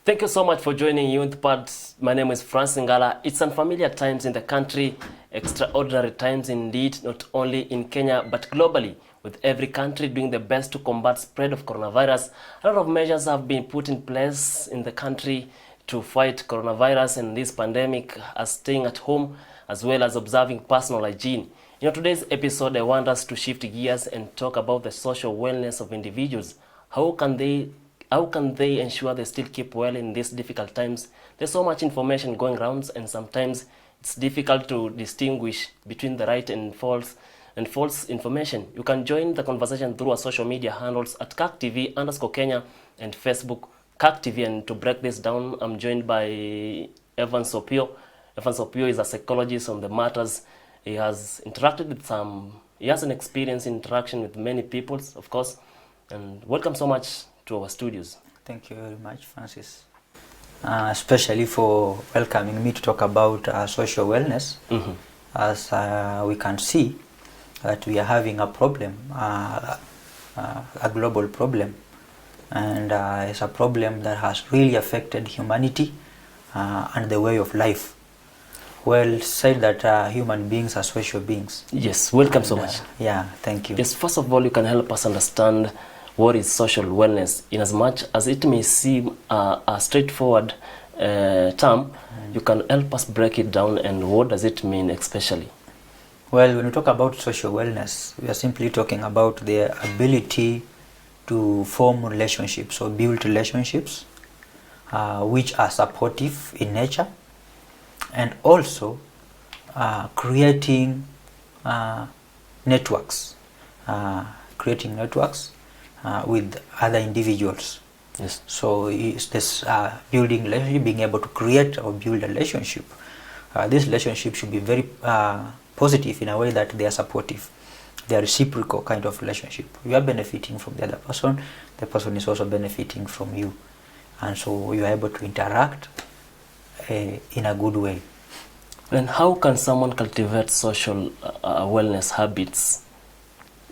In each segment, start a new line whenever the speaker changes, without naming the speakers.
Thank you so much for joining Youthpad. My name is Francis Ngala. It's unfamiliar times in the country, extraordinary times indeed, not only in Kenya but globally, with every country doing the best to combat spread of coronavirus. A lot of measures have been put in place in the country to fight coronavirus and this pandemic, as staying at home as well as observing personal hygiene. In today's episode, I want us to shift gears and talk about the social wellness of individuals. How can they ensure they still keep well in these difficult times? There's so much information going around, and sometimes it's difficult to distinguish between the right and false information. You can join the conversation through our social media handles at CACTV_Kenya and Facebook CACTV. And to break this down, I'm joined by Evan Sopio. Evan Sopio is a psychologist on the matters. He has an experience in interaction with many people, of course. And welcome so much to our studios.
Thank you very much, Francis, especially for welcoming me to talk about social wellness. As we can see that we are having a problem, a global problem, and it's a problem that has really affected humanity and the way of life. Well said that human beings are social beings.
Yes, welcome so much.
Yeah, thank you.
Yes, first of all, you can help us understand what is social wellness, in as much as it may seem a straightforward term. You can help us break it down, and what does it mean especially?
Well, when we talk about social wellness, we are simply talking about the ability to form relationships or build relationships which are supportive in nature, and also creating networks with other individuals.
Yes.
So it's this building relationship, being able to create or build a relationship. This relationship should be very positive in a way that they are supportive. They are reciprocal kind of relationship. You are benefiting from the other person is also benefiting from you. And so you are able to interact in a good way.
And how can someone cultivate social wellness habits?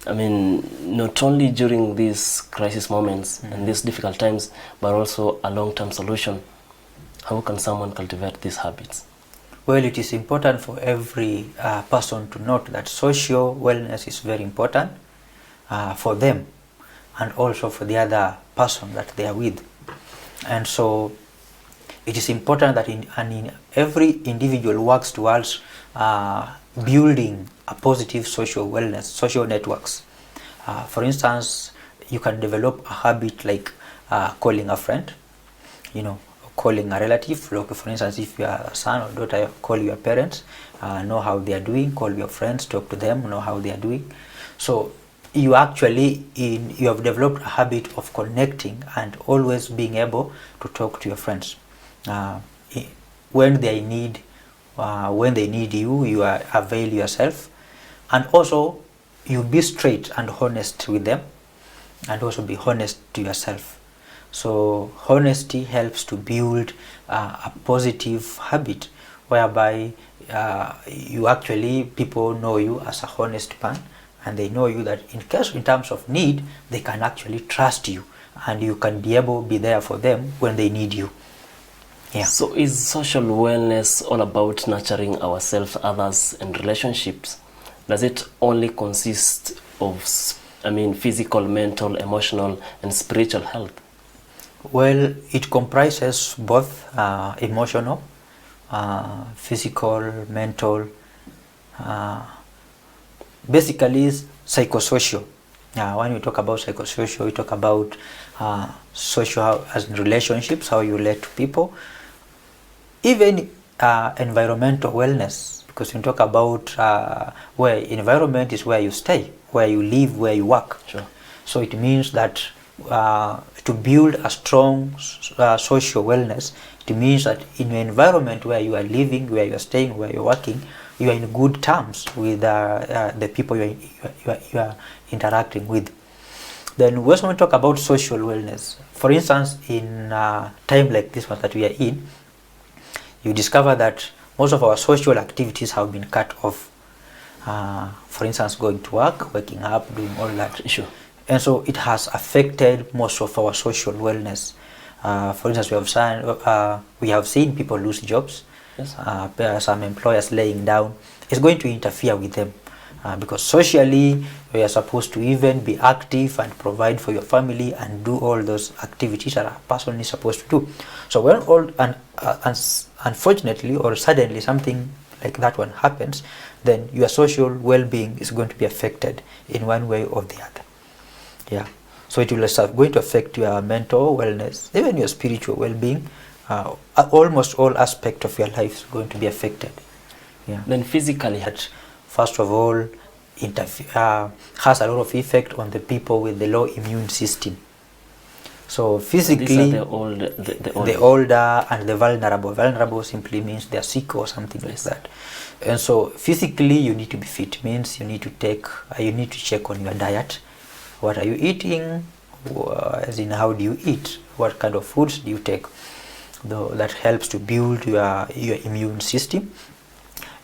I mean, not only during these crisis moments and these difficult times, but also a long-term solution. How can someone cultivate these habits?
Well, it is important for every person to note that social wellness is very important for them and also for the other person that they are with. And so it is important that every individual works towards building a positive social wellness, social networks. For instance, you can develop a habit like calling a friend, calling a relative. Like for instance, if you are a son or daughter, call your parents, know how they are doing, call your friends, talk to them, know how they are doing. So you actually you have developed a habit of connecting and always being able to talk to your friends. When they need you, you avail yourself, and also you be straight and honest with them, and also be honest to yourself. So honesty helps to build a positive habit whereby people know you as a honest man, and they know you that in terms of need, they can actually trust you, and you can be there for them when they need you. Yeah.
So is social wellness all about nurturing ourselves, others, and relationships? Does it only consist of, physical, mental, emotional, and spiritual health?
Well, it comprises both emotional, physical, mental, basically psychosocial. When we talk about psychosocial, we talk about social as relationships, how you relate to people. Even environmental wellness, because we talk about where environment is where you stay, where you live, where you work.
Sure.
So it means that to build a strong social wellness, it means that in your environment where you are living, where you are staying, where you are working, you are in good terms with the people you are interacting with. Then when we talk about social wellness, for instance, in a time like this one that we are in, you discover that most of our social activities have been cut off. For instance, going to work, waking up, doing all that.
Sure.
And so it has affected most of our social wellness. For instance, we have seen people lose jobs.
Yes.
Some employers laying down. It's going to interfere with them because socially we are supposed to even be active and provide for your family and do all those activities that a person is supposed to do. So when unfortunately or suddenly something like that one happens, then your social well-being is going to be affected in one way or the other. Yeah. So it will going to affect your mental wellness, even your spiritual well-being. Almost all aspects of your life is going to be affected. Yeah.
Then physically,
That first of all has a lot of effect on the people with the low immune system. So physically,
these are the
older and the vulnerable. Vulnerable simply means they are sick or something like that. And so physically you need to be fit, means you need to check on your diet. What are you eating? As in, how do you eat? What kind of foods do you take? That helps to build your immune system.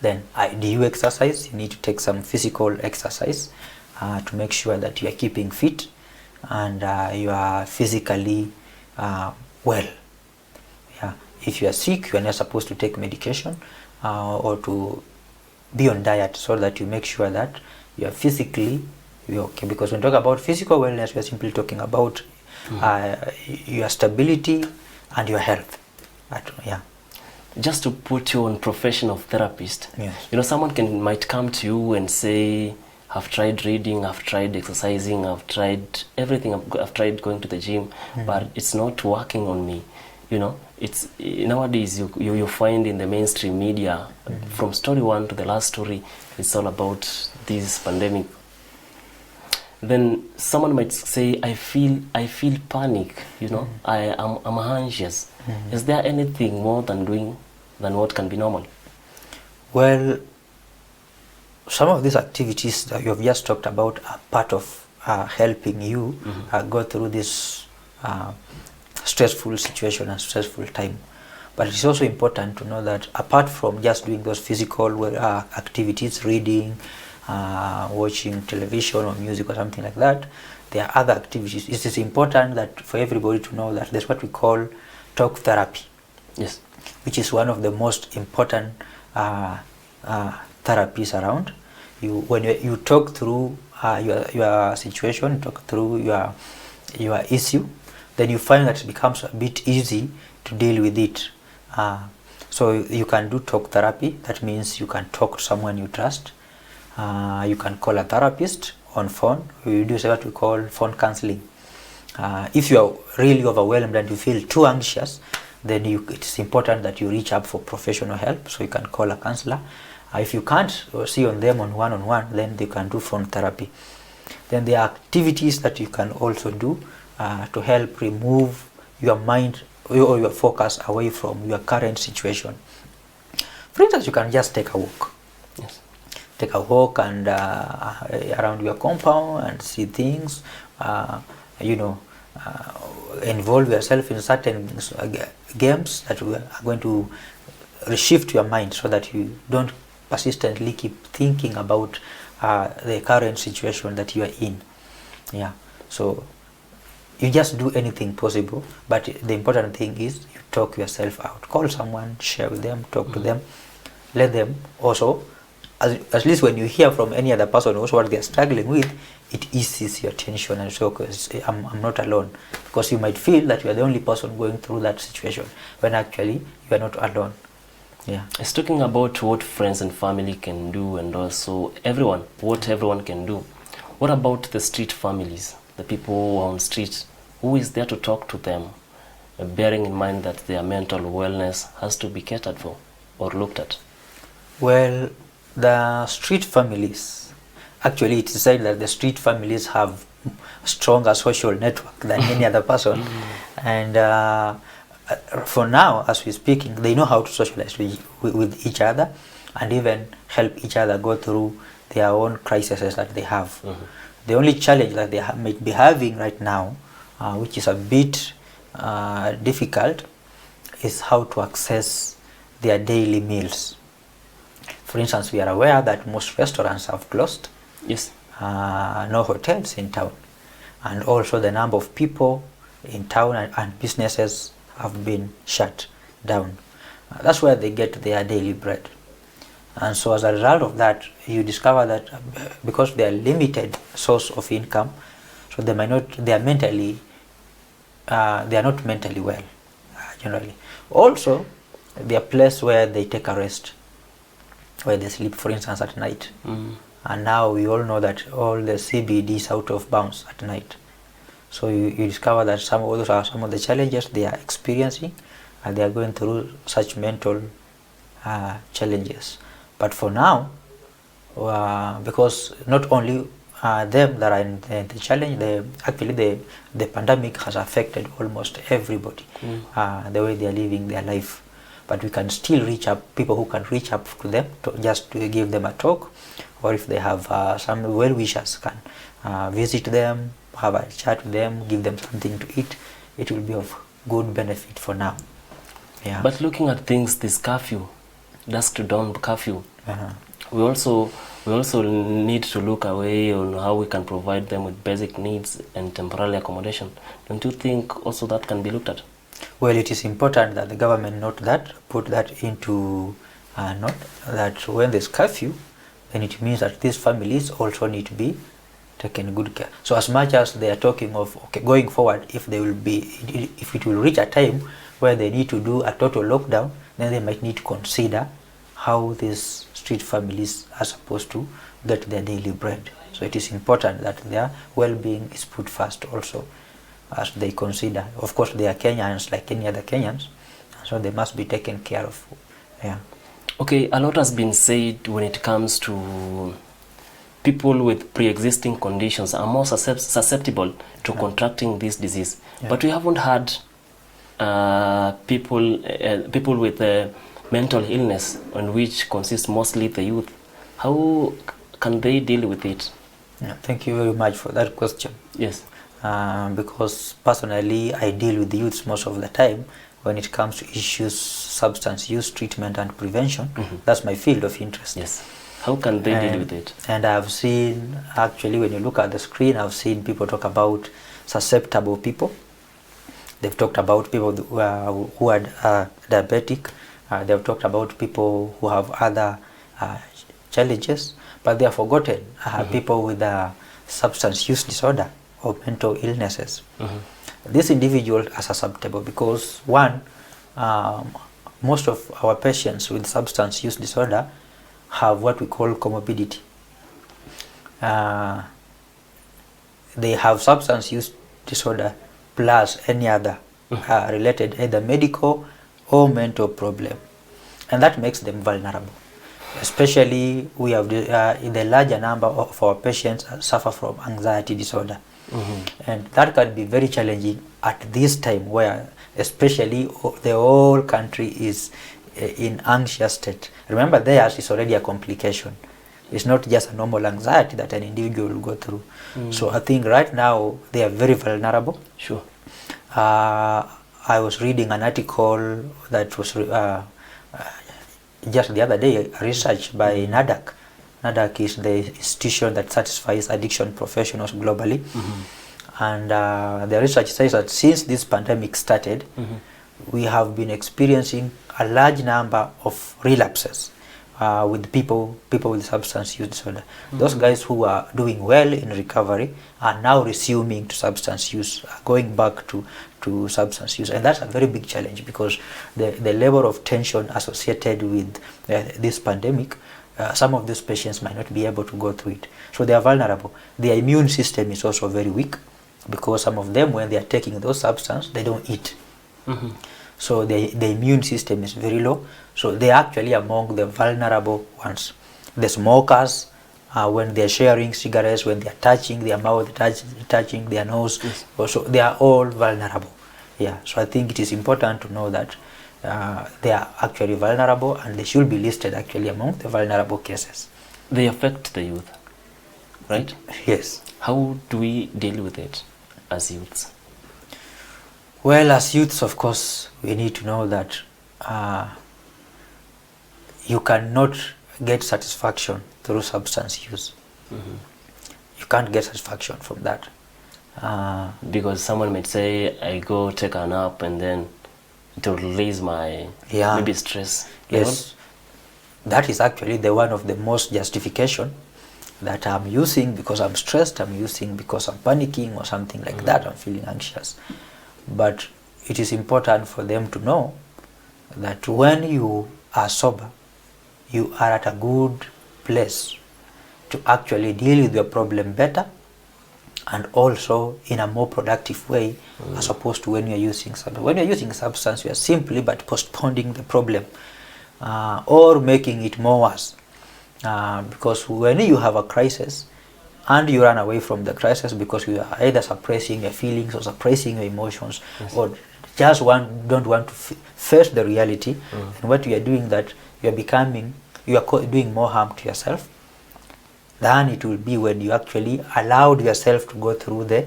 Then do you exercise? You need to take some physical exercise to make sure that you are keeping fit and you are physically well. Yeah. If you are sick, you are not supposed to take medication or to be on diet, so that you make sure that you are physically okay. Because when we talk about physical wellness, we are simply talking about your stability and your health. Yeah.
Just to put you on professional therapist,
Yes.
you know, someone might come to you and say, I've tried reading, I've tried exercising, I've tried everything, I've tried going to the gym, but it's not working on me. You know, it's nowadays you find in the mainstream media, from story one to the last story, it's all about this pandemic. Then someone might say, I feel panic, you know, I'm anxious. Is there anything more than what can be normal?
Well, some of these activities that you have just talked about are part of helping you go through this stressful situation and stressful time. But it's also important to know that apart from just doing those physical activities, reading, watching television or music or something like that, there are other activities. It is important that for everybody to know that there's what we call talk therapy.
Yes.
Which is one of the most important therapies around. When you talk through your situation, talk through your issue, then you find that it becomes a bit easy to deal with it. So you can do talk therapy. That means you can talk to someone you trust. You can call a therapist on phone. We do what we call phone counseling. If you are really overwhelmed and you feel too anxious, then it's important that you reach out for professional help. So you can call a counselor. If you can't see on them on one-on-one, then they can do phone therapy. Then there are activities that you can also do to help remove your mind or your focus away from your current situation. For instance, you can just take a walk.
Yes.
Take a walk and around your compound and see things. Involve yourself in certain games that are going to reshift your mind, so that you don't persistently keep thinking about the current situation that you are in. Yeah. So you just do anything possible, but the important thing is you talk yourself out. Call someone, share with them, talk to them, let them also, at least when you hear from any other person also what they're struggling with, it eases your tension and so I'm not alone, because you might feel that you are the only person going through that situation when actually you are not alone. Yeah.
It's talking about what friends and family can do, and also what everyone can do. What about the street families, the people who are on street? Who is there to talk to them, bearing in mind that their mental wellness has to be catered for or looked at?
Well, the street families, actually it is said that the street families have stronger social network than any other person. And for now, as we're speaking, they know how to socialize with each other and even help each other go through their own crises that they have. The only challenge that they might be having right now, which is a bit difficult, is how to access their daily meals. For instance, we are aware that most restaurants have closed.
Yes.
No hotels in town. And also the number of people in town, and businesses have been shut down. That's where they get their daily bread. And so as a result of that, you discover that because they are limited source of income, so they are not mentally well, generally. Also, they are place where they take a rest, where they sleep, for instance, at night. And now we all know that all the CBD is out of bounds at night. So you discover that some of those are some of the challenges they are experiencing, and they are going through such mental challenges. But for now, because not only them that are in the challenge, the pandemic has affected almost everybody, the way they are living their life. But we can still reach up, people who can reach up to them, just to give them a talk, or if they have some well-wishers can visit them, have a chat with them, give them something to eat. It will be of good benefit for now. Yeah.
But looking at things, this curfew, dusk to dawn curfew, we also need to look away on how we can provide them with basic needs and temporary accommodation. Don't you think also that can be looked at?
Well, it is important that the government put that into note, that when there's curfew, then it means that these families also need to be taken good care. So as much as they are talking of going forward, if it will reach a time where they need to do a total lockdown, then they might need to consider how these street families are supposed to get their daily bread. So it is important that their well-being is put first also, as they consider. Of course, they are Kenyans like any other Kenyans, so they must be taken care of. Yeah.
Okay, a lot has been said when it comes to people with pre-existing conditions are more susceptible to contracting this disease. Yeah. But we haven't had people with mental illness, on which consists mostly the youth. How can they deal with it?
Yeah, thank you very much for that question.
Yes.
Because personally, I deal with the youths most of the time when it comes to issues, substance use, treatment and prevention. That's my field of interest.
Yes. How can they deal with it?
And I've seen, actually, when you look at the screen, I've seen people talk about susceptible people. They've talked about people who are diabetic. They've talked about people who have other challenges, but they have forgotten people with substance use disorder or mental illnesses. These individuals are susceptible because, one, most of our patients with substance use disorder have what we call comorbidity. They have substance use disorder plus any other related either medical or mental problem, and that makes them vulnerable. Especially, we have the larger number of our patients suffer from anxiety disorder, and that can be very challenging at this time, where especially the whole country is in anxious state. Remember, theirs is already a complication. It's not just a normal anxiety that an individual will go through. So I think right now they are very vulnerable.
Sure.
I was reading an article that was just the other day, research by NADAC. NADAC is the institution that satisfies addiction professionals globally. And the research says that since this pandemic started, we have been experiencing a large number of relapses with people with substance use disorder. Those guys who are doing well in recovery are now resuming to substance use, going back to substance use, and that's a very big challenge because the level of tension associated with this pandemic, some of these patients might not be able to go through it. So they are vulnerable. Their immune system is also very weak because some of them, when they are taking those substances, they don't eat. So the immune system is very low. So they are actually among the vulnerable ones. The smokers, when they are sharing cigarettes, when they are touching their mouth, touching their nose, also they are all vulnerable. Yeah. So I think it is important to know that they are actually vulnerable, and they should be listed actually among the vulnerable cases.
They affect the youth, right?
Yes.
How do we deal with it as youths?
Well, as youths, of course, we need to know that you cannot get satisfaction through substance use. You can't get satisfaction from that.
Because someone might say, I go take a nap and then it will release my maybe stress.
Yes, that is actually the one of the most justification that I'm using because I'm stressed, I'm using because I'm panicking or something like that, I'm feeling anxious. But it is important for them to know that when you are sober, you are at a good place to actually deal with your problem better and also in a more productive way as opposed to when you're using substance. When you're using substance, you are simply but postponing the problem or making it more worse. Because when you have a crisis and you run away from the crisis because you are either suppressing your feelings or suppressing your emotions, or just don't want to face the reality, and what you are doing that you are doing more harm to yourself than it will be when you actually allowed yourself to go through the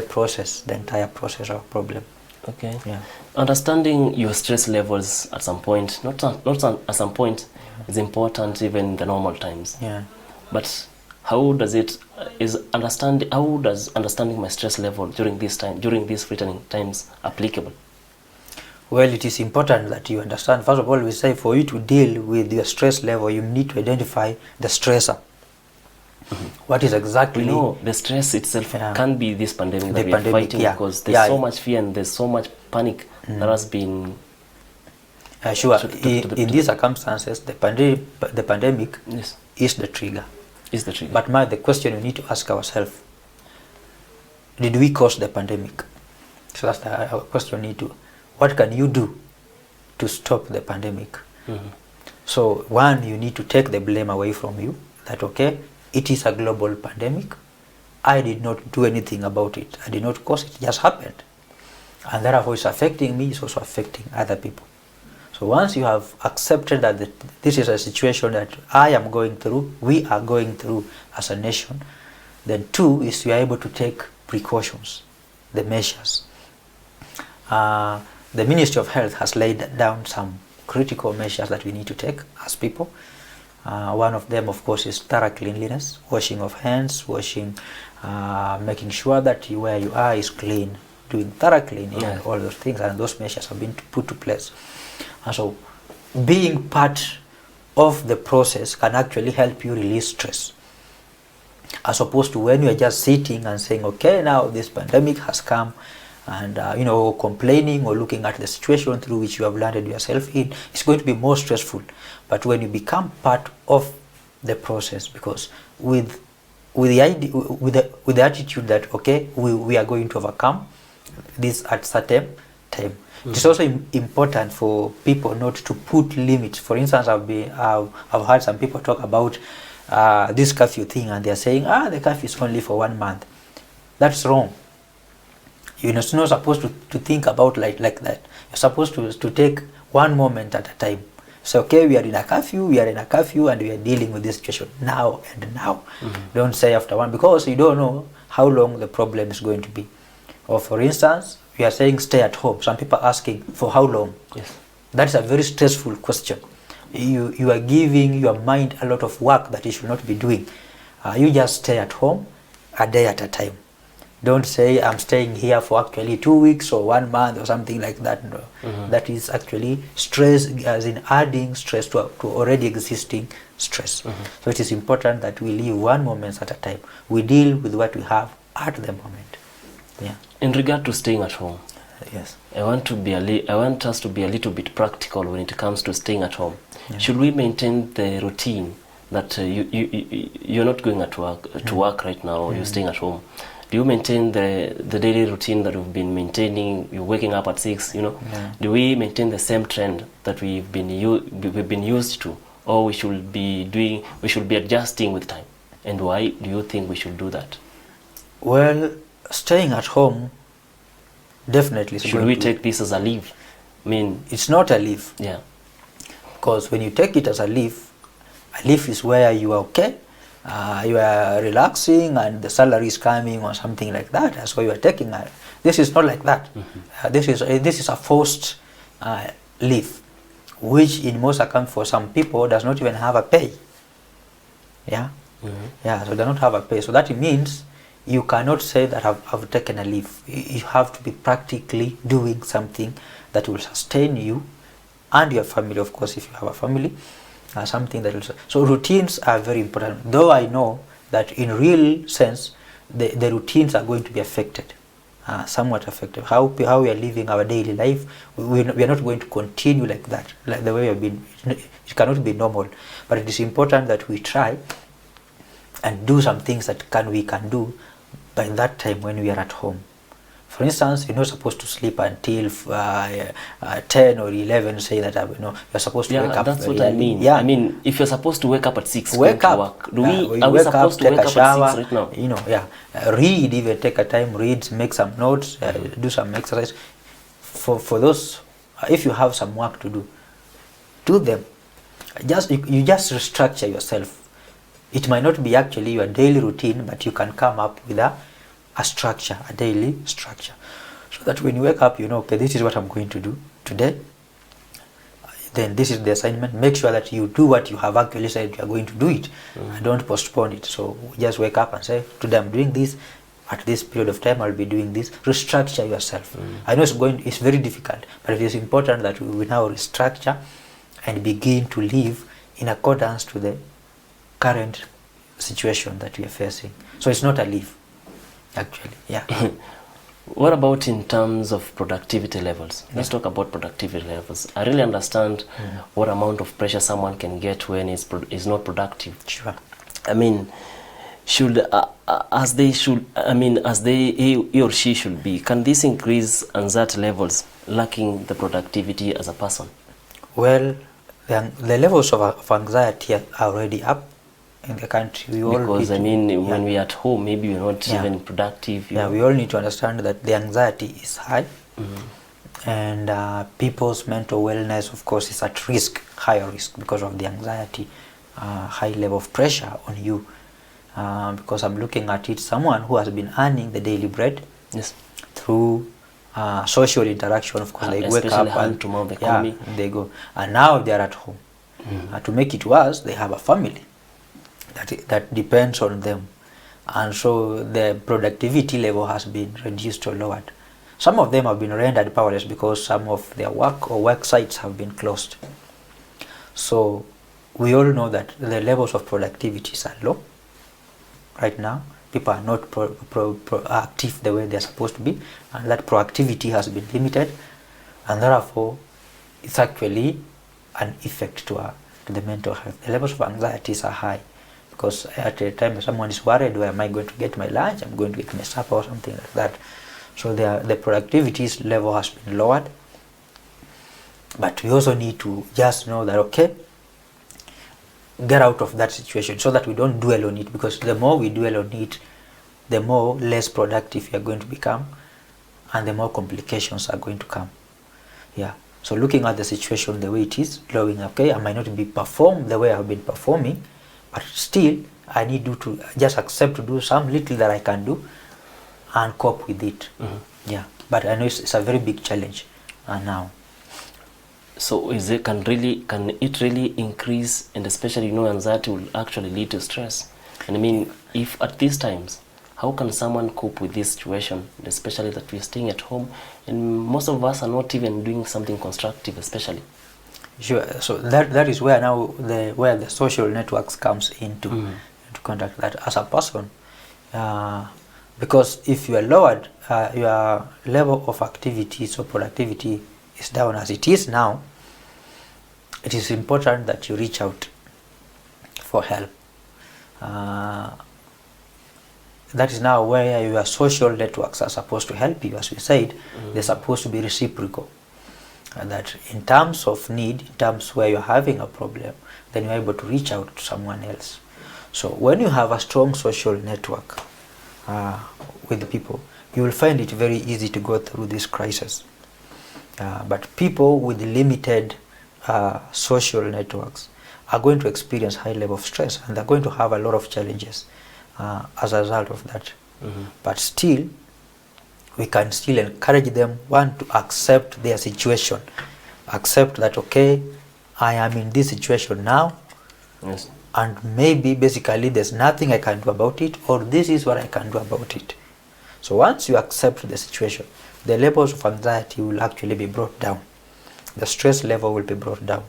process, the entire process of problem.
Okay.
Yeah.
Understanding your stress levels at some point, not at some point, is important even in the normal times.
Yeah.
But how does understanding my stress level during this time, during these threatening times, applicable?
Well, it is important that you understand. First of all, we say for you to deal with your stress level, you need to identify the stressor. What is exactly...
We know the stress itself can be this pandemic that we are fighting, because there's so much fear and there's so much panic that has been...
Sure. In these circumstances, the pandemic is the trigger.
Is the trigger.
But the question we need to ask ourselves, did we cause the pandemic? So that's the question we need to... What can you do to stop the pandemic? So one, you need to take the blame away from you, that okay, it is a global pandemic. I did not do anything about it. I did not cause it. It just happened. And therefore it's affecting me, it's also affecting other people. So once you have accepted that this is a situation that I am going through, we are going through as a nation, then two is you are able to take precautions, the measures. The Ministry of Health has laid down some critical measures that we need to take as people. One of them, of course, is thorough cleanliness, washing of hands, making sure that where you are is clean, doing thorough cleaning and all those things, and those measures have been put to place. And so being part of the process can actually help you release stress, as opposed to when you are just sitting and saying, okay, now this pandemic has come, and complaining or looking at the situation through which you have landed yourself in, it's going to be more stressful. But when you become part of the process, because with the attitude that okay, we are going to overcome this at certain time. It's also important for people not to put limits. For instance, I've heard some people talk about this curfew thing, and they're saying, the curfew is only for 1 month. That's wrong. You're not supposed to think about like that. You're supposed to take one moment at a time. So okay, we are in a curfew, and we are dealing with this situation now and now. Don't say after one, because you don't know how long the problem is going to be. Or for instance, we are saying stay at home. Some people are asking for how long.
Yes.
That's a very stressful question. You are giving your mind a lot of work that you should not be doing. You just stay at home a day at a time. Don't say I'm staying here for actually 2 weeks or 1 month or something like that. No. That is actually stress, as in adding stress to already existing stress. So it is important that we live one moment at a time. We deal with what we have at the moment. Yeah.
In regard to staying at home,
yes,
I want us to be a little bit practical when it comes to staying at home.
Yeah.
Should we maintain the routine that you're not going to work right now, or you're staying at home? Do you maintain the daily routine that we've been maintaining? You're waking up at 6,
Yeah.
Do we maintain the same trend that we've been used to, or we should be adjusting with time? And why do you think we should do that?
Well, staying at home definitely is
Should we take this as a leave? I mean,
it's not a leave.
Yeah.
Because when you take it as a leave is where you are okay, you are relaxing and the salary is coming or something like that. That's why you are taking it. This is not like that. This is a forced leave, which in most circumstances for some people does not even have a pay. Yeah. Yeah, so they don't have a pay. So that means you cannot say that I've taken a leave. You have to be practically doing something that will sustain you and your family, of course, if you have a family, something that will. So routines are very important. Though I know that in real sense, the routines are going to be affected, somewhat affected. How we are living our daily life, we are not going to continue like that, like the way we have been. It cannot be normal, but it is important that we try and do some things that we can do by that time when we are at home. For instance, you're not supposed to sleep until 10 or 11, say that, you're supposed to wake up.
That's what
early.
I mean.
Yeah.
I mean, if you're supposed to wake up at 6,
Wake up.
work, are we supposed to wake up at 6 right now?
Read, even take a time, read, make some notes, do some exercise. For those, if you have some work to do them. You just restructure yourself. It might not be actually your daily routine, but you can come up with a structure, a daily structure, so that when you wake up, okay, this is what I'm going to do today. Then this is the assignment. Make sure that you do what you have actually said you are going to do it. Don't postpone it. So just wake up and say, today I'm doing this. At this period of time, I'll be doing this. Restructure yourself. I know it's very difficult, but it is important that we now restructure and begin to live in accordance to the current situation that we are facing. So it's not a leave, actually. Yeah.
What about in terms of productivity levels? Let's talk about productivity levels. I really understand what amount of pressure someone can get when is not productive.
Sure.
I mean, as he or she should be, can this increase anxiety levels, lacking the productivity as a person?
Well, the levels of anxiety are already up in the country.
When we are at home, maybe we're not even productive.
We all need to understand that the anxiety is high, and people's mental wellness, of course, is at risk, higher risk, because of the anxiety, high level of pressure on you. Because I'm looking at it, someone who has been earning the daily bread, through social interaction, of course, they wake up and they go, and now they are at home. To make it worse, they have a family that depends on them, and so the productivity level has been reduced or lowered. Some of them have been rendered powerless because some of their work sites have been closed. So we all know that the levels of productivity are low right now. People are not proactive the way they are supposed to be, and that proactivity has been limited, and therefore it's actually an effect to the mental health. The levels of anxieties are high because at a time someone is worried, where am I going to get my lunch, I'm going to get my supper or something like that. So the productivity level has been lowered, but we also need to just know that, okay, get out of that situation so that we don't dwell on it, because the more we dwell on it, the more less productive we are going to become, and the more complications are going to come. So looking at the situation the way it is, knowing, okay, I might not be perform the way I've been performing, but still I need to just accept to do some little that I can do and cope with it. But I know it's a very big challenge now.
So can it really increase, and especially anxiety will actually lead to stress? And I mean, if at these times, how can someone cope with this situation, especially that we're staying at home and most of us are not even doing something constructive, especially?
Sure. So that is where now where the social networks comes into contact. That as a person, because if you are lowered, your level of activity, so productivity is down as it is now, it is important that you reach out for help. That is now where your social networks are supposed to help you. As we said, they're supposed to be reciprocal. And that in terms of need, in terms where you're having a problem, then you're able to reach out to someone else. So when you have a strong social network with the people, you will find it very easy to go through this crisis. But people with limited social networks are going to experience high level of stress, and they're going to have a lot of challenges as a result of that. But still, we can still encourage them, one, to accept their situation. Accept that, okay, I am in this situation now. and maybe basically there's nothing I can do about it, or this is what I can do about it. So once you accept the situation, the levels of anxiety will actually be brought down. The stress level will be brought down.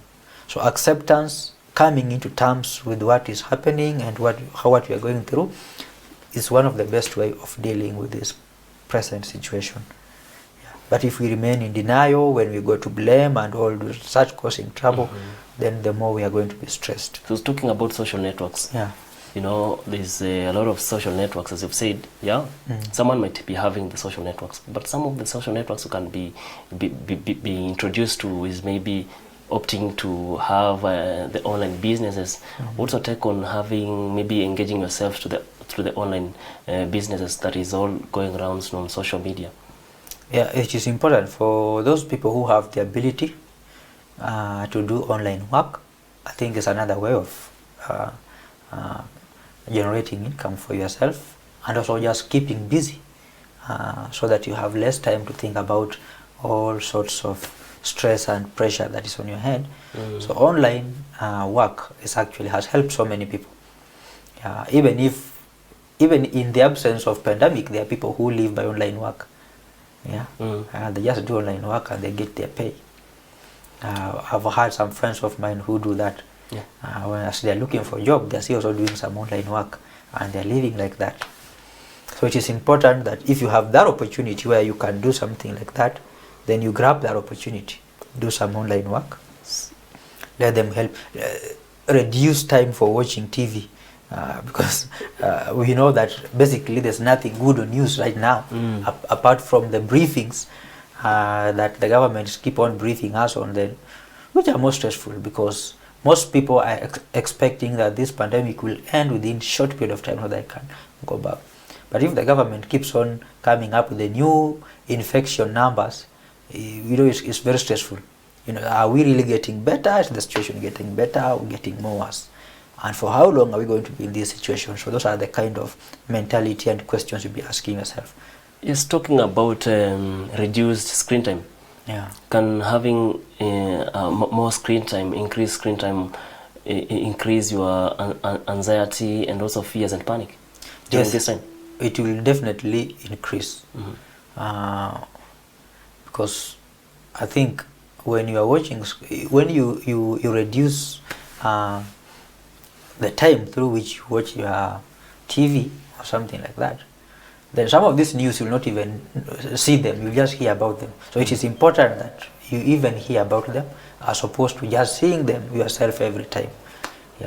So acceptance, coming into terms with what is happening and what we are going through, is one of the best way of dealing with this present situation. But if we remain in denial, when we go to blame and all such causing trouble, then the more we are going to be stressed.
So talking about social networks,
Yeah.
you know, there's a lot of social networks, as you've said. Yeah, someone might be having the social networks, but some of the social networks you can be introduced to is maybe opting to have the online businesses. What's your take on having, maybe engaging yourself through the online businesses that is all going around on social media?
Yeah, it is important for those people who have the ability to do online work. I think it's another way of generating income for yourself, and also just keeping busy so that you have less time to think about all sorts of stress and pressure that is on your head. So online work has helped so many people. Even in the absence of pandemic, there are people who live by online work. They just do online work and they get their pay. I've had some friends of mine who do that. As they're looking for a job, they're still also doing some online work and they're living like that. So it is important that if you have that opportunity where you can do something like that, then you grab that opportunity, do some online work, let them help, reduce time for watching TV, because we know that basically there's nothing good on news right now, apart from the briefings that the government keep on briefing us on, them, which are more stressful, because most people are expecting that this pandemic will end within short period of time so they can go back. But if the government keeps on coming up with the new infection numbers, it's very stressful. Are we really getting better? Is the situation getting better or getting more worse? And for how long are we going to be in this situation? So those are the kind of mentality and questions you'll be asking yourself.
Yes, talking about reduced screen time. Can having more screen time, increased screen time, increase your anxiety and also fears and panic during this time?
It will definitely increase. Because I think when you are watching, when you reduce the time through which you watch your TV or something like that, then some of this news you will not even see them, you just hear about them. So it is important that you even hear about them as opposed to just seeing them yourself every time.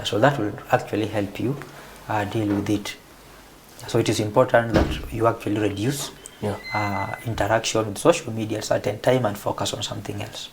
So that will actually help you deal with it. So it is important that you actually reduce interaction with social media at a certain time and focus on something else.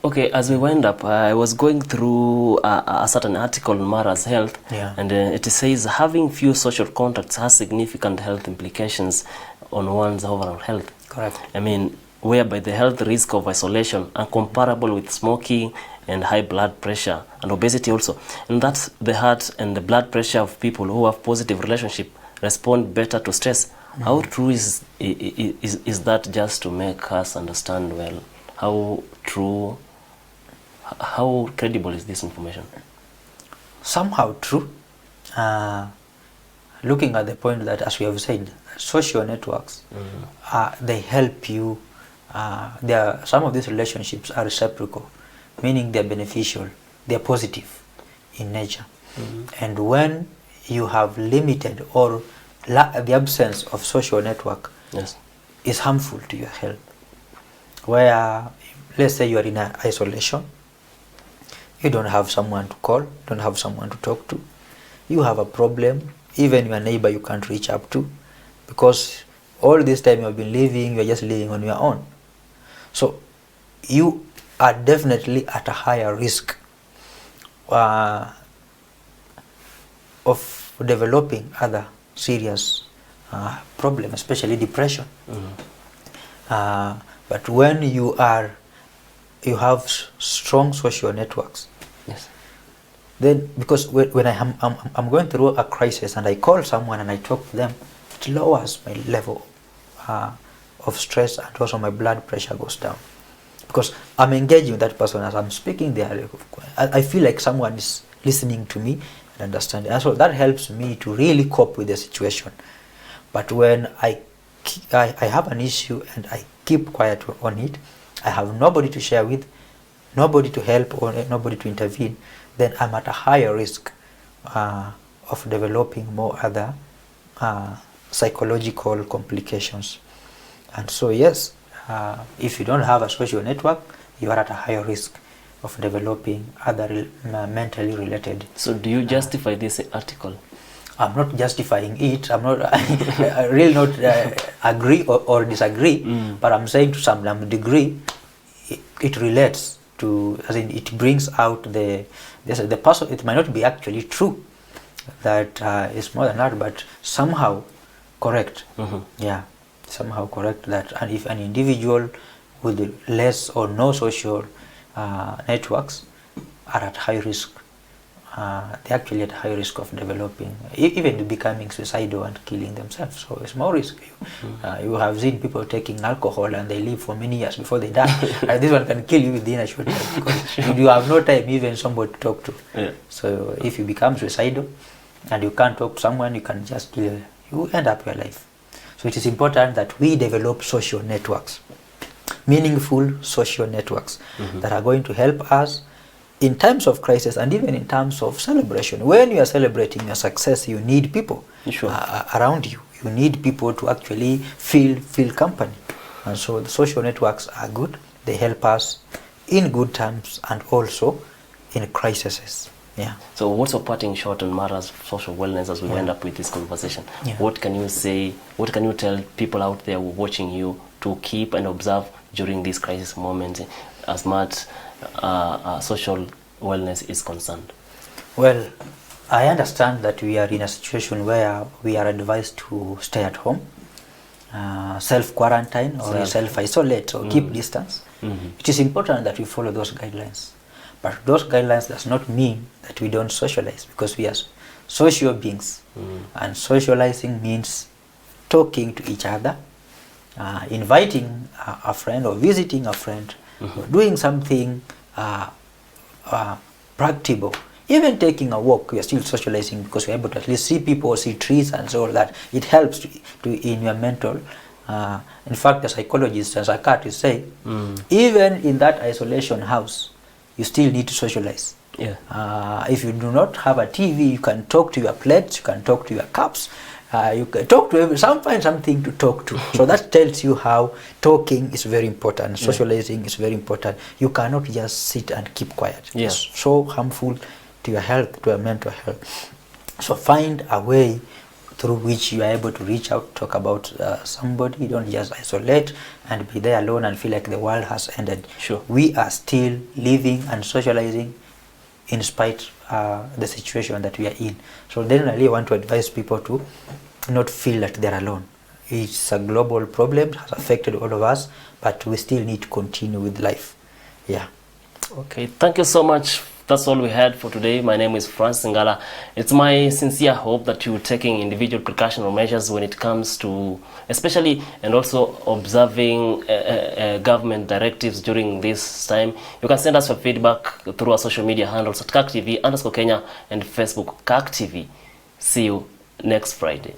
Okay, as we wind up, I was going through a certain article on Mara's health, and it says having few social contacts has significant health implications on one's overall health.
Correct.
I mean, whereby the health risk of isolation are comparable with smoking and high blood pressure and obesity also. And that the heart and the blood pressure of people who have positive relationship respond better to stress. How true is that, just to make us understand well? How credible is this information?
Somehow true. Looking at the point that, as we have said, social networks, they help you. Some of these relationships are reciprocal, meaning they're beneficial, they're positive in nature. And when you have limited or the absence of social network is harmful to your health. Where, let's say you are in isolation, you don't have someone to call, don't have someone to talk to, you have a problem, even your neighbor you can't reach up to, because all this time you have been living, you are just living on your own. So you are definitely at a higher risk of developing other serious problems, especially depression. But when you have strong social networks, then, because when I'm going through a crisis and I call someone and I talk to them, it lowers my level of stress, and also my blood pressure goes down, because I'm engaging with that person as I'm speaking there. I feel like someone is listening to me, and and understanding. And so that helps me to really cope with the situation. But when I have an issue and I keep quiet on it, I have nobody to share with, nobody to help, or nobody to intervene, then I'm at a higher risk of developing more other psychological complications. And so yes, if you don't have a social network, you are at a higher risk of developing other mentally related.
So do you justify this article?
I'm not justifying it. I'm not I really not agree or disagree, but I'm saying to some degree it relates to, as in it brings out the person. It might not be actually true that it's more than that, but somehow correct. Yeah, somehow correct that. And if an individual with less or no social networks are at high risk, they're actually at high risk of developing, even becoming suicidal and killing themselves. So it's more risk. You have seen people taking alcohol and they live for many years before they die. And this one can kill you within a short time because you have no time even somebody to talk to. Yeah. So if you become suicidal and you can't talk to someone, you can just kill you. You end up your life. So it is important that we develop social networks, meaningful social networks that are going to help us in times of crisis and even in terms of celebration. When you are celebrating your success, you need people around you. You need people to actually feel company. And so the social networks are good. They help us in good times and also in crises. Yeah.
So what's your parting shot on matters of social wellness as we end up with this conversation? Yeah. What can you say, what can you tell people out there watching you to keep and observe during this crisis moment as much social wellness is concerned?
Well, I understand that we are in a situation where we are advised to stay at home, self-quarantine or self-isolate or keep distance. It is important that we follow those guidelines. But those guidelines does not mean that we don't socialize, because we are social beings. And socializing means talking to each other, inviting a friend or visiting a friend, or doing something practical. Even taking a walk, we are still socializing because we're able to at least see people, see trees and so that. It helps to in your mental. In fact, the psychologists and psychiatrists say, even in that isolation house, you still need to socialize. Yeah. If you do not have a TV, you can talk to your plates, you can talk to your cups, you can talk to find something to talk to. So that tells you how talking is very important, socializing is very important. You cannot just sit and keep quiet. Yeah. It's so harmful to your health, to your mental health. So find a way through which you are able to reach out, talk about somebody. You don't just isolate and be there alone and feel like the world has ended. Sure. We are still living and socializing in spite the situation that we are in. So then I really want to advise people to not feel that they're alone. It's a global problem, it has affected all of us, but we still need to continue with life. Yeah.
Okay, thank you so much. That's all we had for today. My name is Francis Ngala. It's my sincere hope that you're taking individual precautionary measures when it comes to, especially and also observing government directives during this time. You can send us your feedback through our social media handles at KAKTV_Kenya and Facebook KAKTV. See you next Friday.